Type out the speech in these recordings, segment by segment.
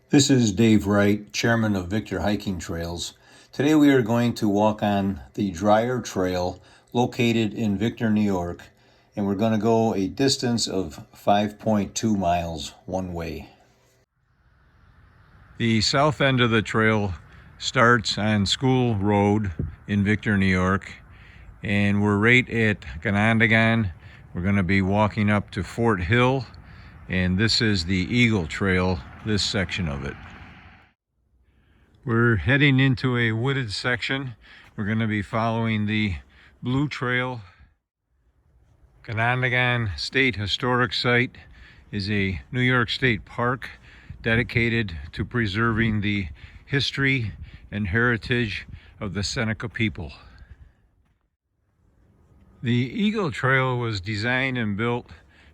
This is Dave Wright, chairman of Victor Hiking Trails. Today we are going to walk on the Dreyer Trail located in Victor, New York, and we're going to go a distance of 5.2 miles one way. The south end of the trail starts on School Road in Victor, New York, and we're right at Ganondagan. We're going to be walking up to Fort Hill, and this is the Eagle Trail, this section of it. We're heading into a wooded section. We're going to be following the Blue Trail. Ganondagan State Historic Site is a New York State park dedicated to preserving the history and heritage of the Seneca people. The Eagle Trail was designed and built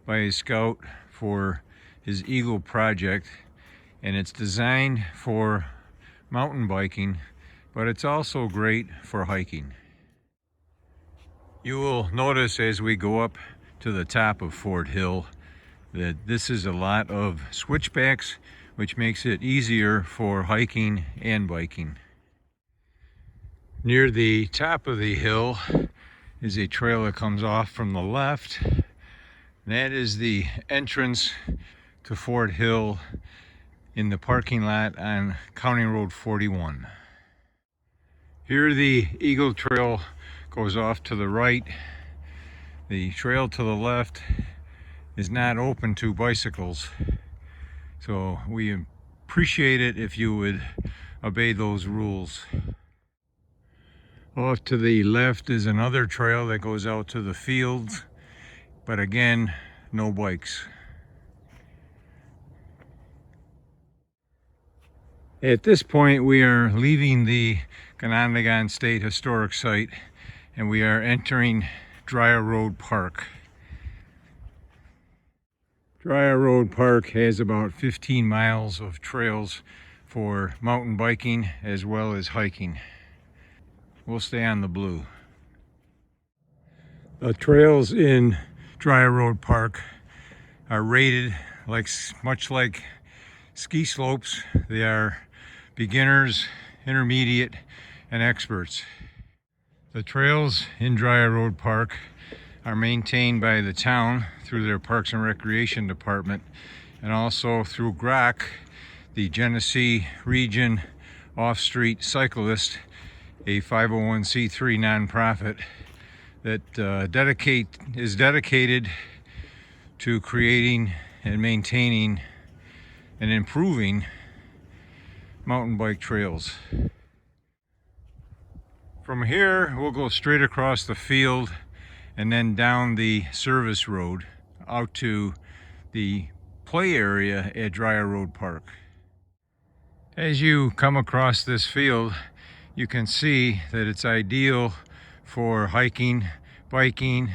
by a scout for his Eagle project, and it's designed for mountain biking, but it's also great for hiking. You will notice as we go up to the top of Fort Hill that this is a lot of switchbacks, which makes it easier for hiking and biking. Near the top of the hill is a trail that comes off from the left. That is the entrance to Fort Hill in the parking lot on County Road 41. Here the Eagle Trail goes off to the right. The trail to the left is not open to bicycles, so we appreciate it if you would obey those rules. Off to the left is another trail that goes out to the fields, but again, no bikes. At this point, we are leaving the Ganondagan State Historic Site and we are entering Dreyer Road Park. Dreyer Road Park has about 15 miles of trails for mountain biking as well as hiking. We'll stay on the blue. The trails in Dreyer Road Park are rated much like ski slopes. They are beginners, intermediate, and experts. The trails in Dreyer Road Park are maintained by the town through their Parks and Recreation Department, and also through GROC, the Genesee Region Off-Street Cyclist, a 501c3 nonprofit that is dedicated to creating and maintaining and improving mountain bike trails. From here, we'll go straight across the field and then down the service road out to the play area at Dreyer Road Park. As you come across this field, you can see that it's ideal for hiking, biking.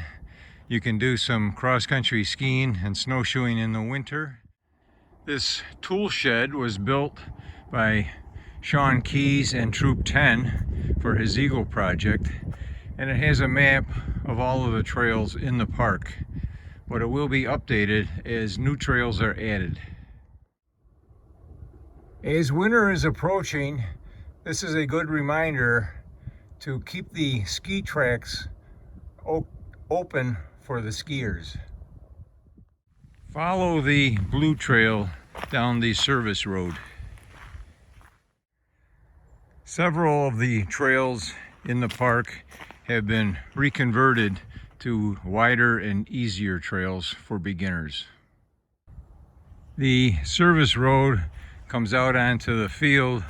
You can do some cross-country skiing and snowshoeing in the winter. This tool shed was built by Sean Keys and Troop 10 for his Eagle project, and it has a map of all of the trails in the park, but it will be updated as new trails are added. As winter is approaching, this is a good reminder to keep the ski tracks open for the skiers. Follow the Blue Trail down the service road. Several of the trails in the park have been reconverted to wider and easier trails for beginners. The service road comes out onto the field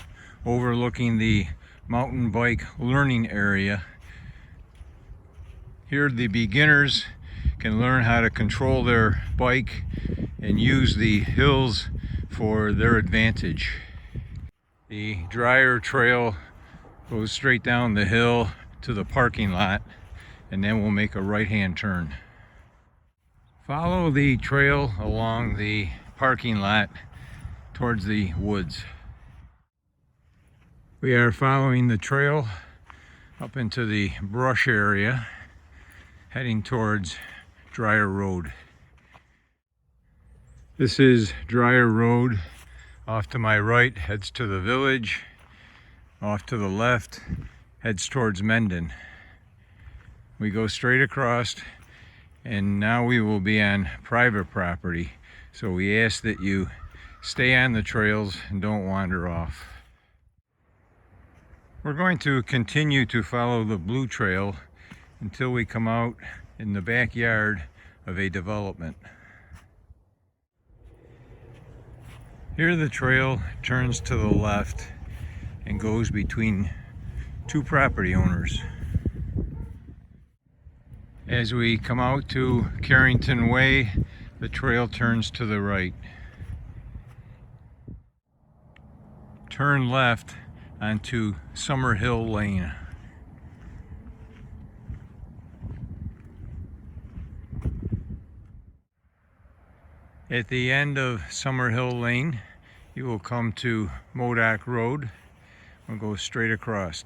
overlooking the mountain bike learning area. Here the beginners can learn how to control their bike and use the hills for their advantage. The Dreyer Trail goes straight down the hill to the parking lot, and then we'll make a right-hand turn. Follow the trail along the parking lot towards the woods. We are following the trail up into the brush area, heading towards Dreyer Road. This is Dreyer Road Off to my right heads to the village. Off to the left heads towards Mendon. We go straight across, and now we will be on private property. So we ask that you stay on the trails and don't wander off. We're going to continue to follow the Blue Trail until we come out in the backyard of a development. Here the trail turns to the left and goes between two property owners. As we come out to Carrington Way, the trail turns to the right. Turn left onto Summerhill Lane. At the end of Summerhill Lane, you will come to Modoc Road. We'll go straight across.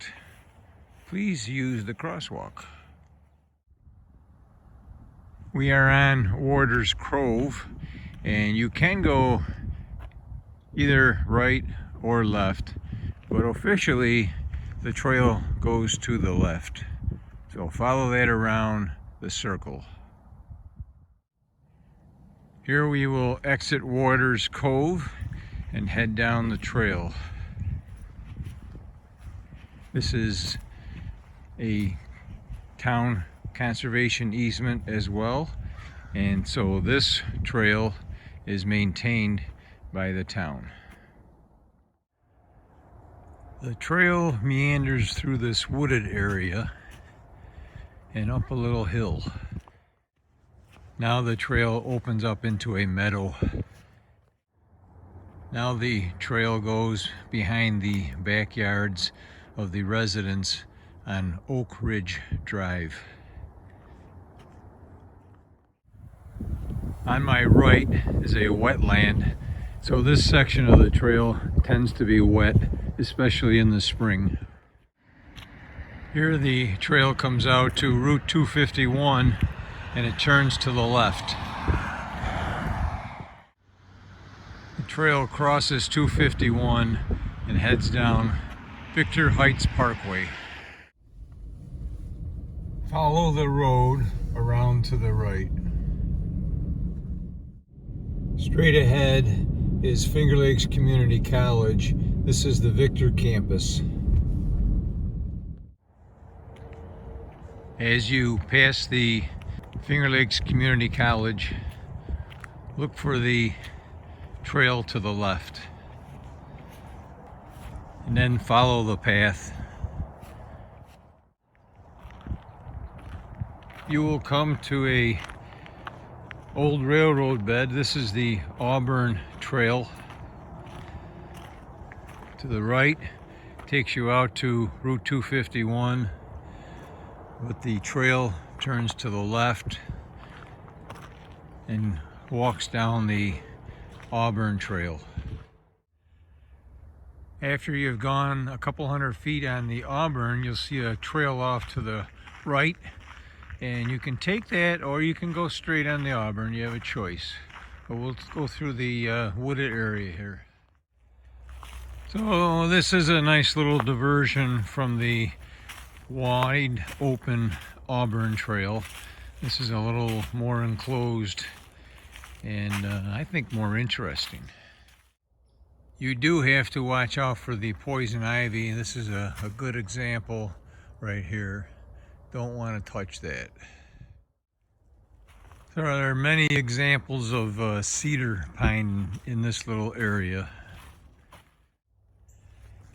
Please use the crosswalk. We are on Warders Cove, and you can go either right or left, but officially the trail goes to the left. So follow that around the circle. Here we will exit Warders Cove and head down the trail. This is a town conservation easement as well, and so this trail is maintained by the town. The trail meanders through this wooded area and up a little hill. Now the trail opens up into a meadow. Now the trail goes behind the backyards of the residents on Oak Ridge Drive. On my right is a wetland, so this section of the trail tends to be wet, especially in the spring. Here the trail comes out to Route 251 and it turns to the left. The trail crosses 251 and heads down Victor Heights Parkway. Follow the road around to the right. Straight ahead is Finger Lakes Community College. This is the Victor campus. As you pass the Finger Lakes Community College, look for the trail to the left, and then follow the path. You will come to a old railroad bed. This is the Auburn Trail. To the right takes you out to Route 251, but the trail turns to the left and walks down the Auburn Trail. After you've gone a couple hundred feet on the Auburn, you'll see a trail off to the right, and you can take that or you can go straight on the Auburn. You have a choice, but we'll go through the wooded area here. So this is a nice little diversion from the wide open Auburn Trail. This is a little more enclosed and I think more interesting. You do have to watch out for the poison ivy. This is a good example right here. Don't want to touch that. There are many examples of cedar pine in this little area.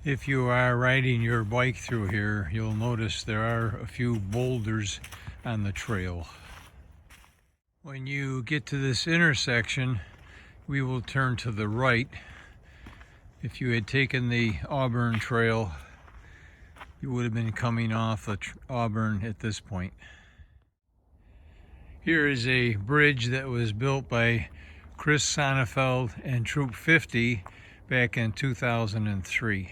If you are riding your bike through here, you'll notice there are a few boulders on the trail. When you get to this intersection, we will turn to the right. If you had taken the Auburn Trail, you would have been coming off Auburn at this point. Here is a bridge that was built by Chris Sonnefeld and Troop 50 back in 2003.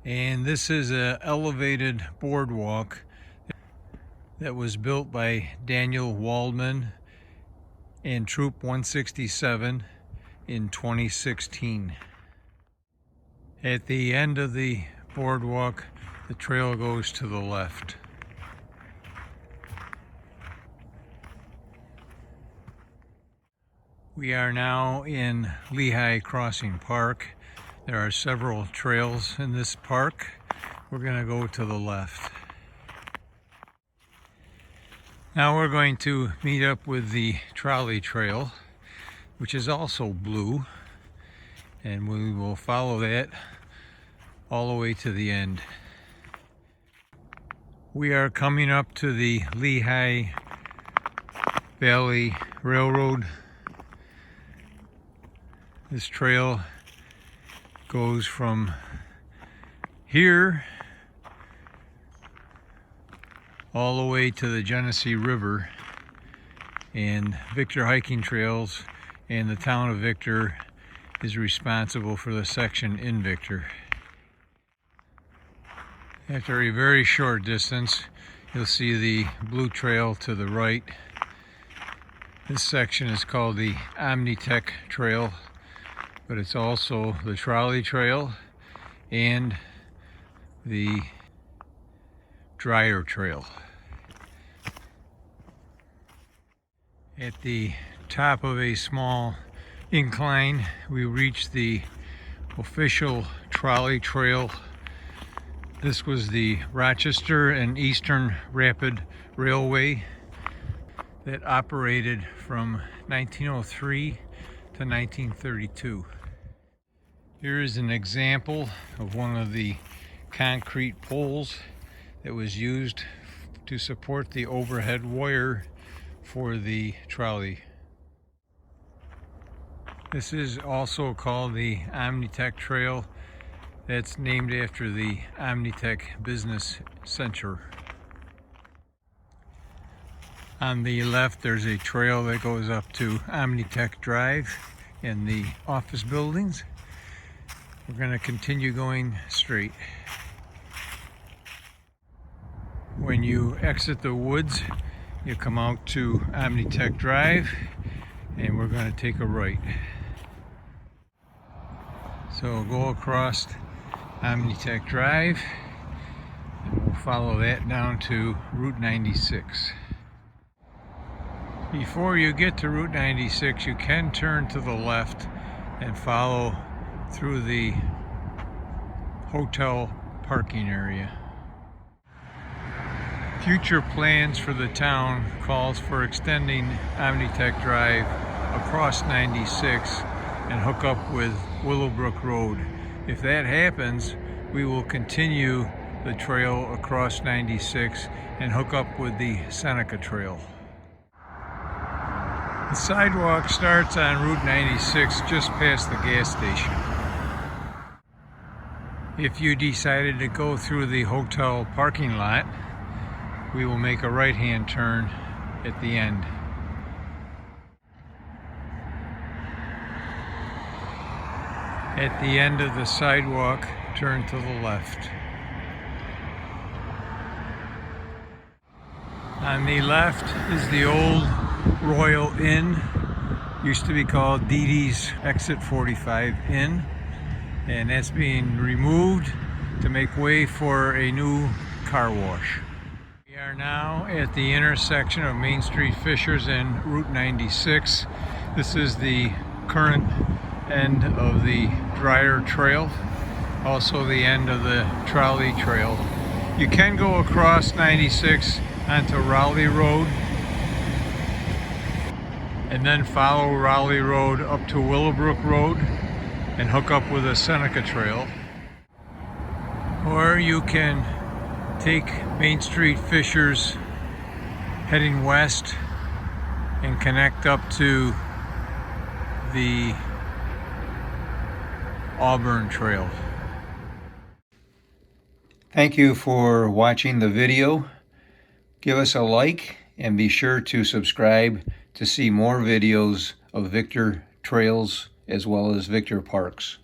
And this is an elevated boardwalk that was built by Daniel Waldman and Troop 167 in 2016. At the end of the boardwalk, the trail goes to the left. We are now in Lehigh Crossing Park. There are several trails in this park. We're going to go to the left. Now we're going to meet up with the trolley trail, which is also blue, and we will follow that all the way to the end. We are coming up to the Lehigh Valley Railroad. This trail goes from here all the way to the Genesee River, and Victor Hiking Trails and the town of Victor is responsible for the section in Victor. After a very short distance, you'll see the blue trail to the right. This section is called the Omnitech Trail, but it's also the trolley trail and the Dryer Trail. At the top of a small incline, we reach the official trolley trail. This was the Rochester and Eastern Rapid Railway that operated from 1903 to 1932. Here is an example of one of the concrete poles that was used to support the overhead wire for the trolley. This is also called the Omnitech Trail. That's named after the Omnitech Business Center. On the left, there's a trail that goes up to Omnitech Drive and the office buildings. We're going to continue going straight. When you exit the woods, you come out to Omnitech Drive, and we're going to take a right. So go across Omnitech Drive, and we'll follow that down to Route 96. Before you get to Route 96, you can turn to the left and follow through the hotel parking area. Future plans for the town calls for extending Omnitech Drive across 96 and hook up with Willowbrook Road. If that happens, we will continue the trail across 96 and hook up with the Seneca Trail. The sidewalk starts on Route 96 just past the gas station. If you decided to go through the hotel parking lot, we will make a right-hand turn at the end. At the end of the sidewalk, turn to the left. On the left is the old Royal Inn. Used to be called Dee Dee's Exit 45 Inn, and that's being removed to make way for a new car wash. We are now at the intersection of Main Street Fishers and Route 96. This is the current end of the Dryer Trail, also the end of the trolley trail. You can go across 96 onto Raleigh Road and then follow Raleigh Road up to Willowbrook Road and hook up with the Seneca Trail. Or you can take Main Street Fishers heading west and connect up to the Auburn Trail. Thank you for watching the video. Give us a like and be sure to subscribe to see more videos of Victor Trails as well as Victor Parks.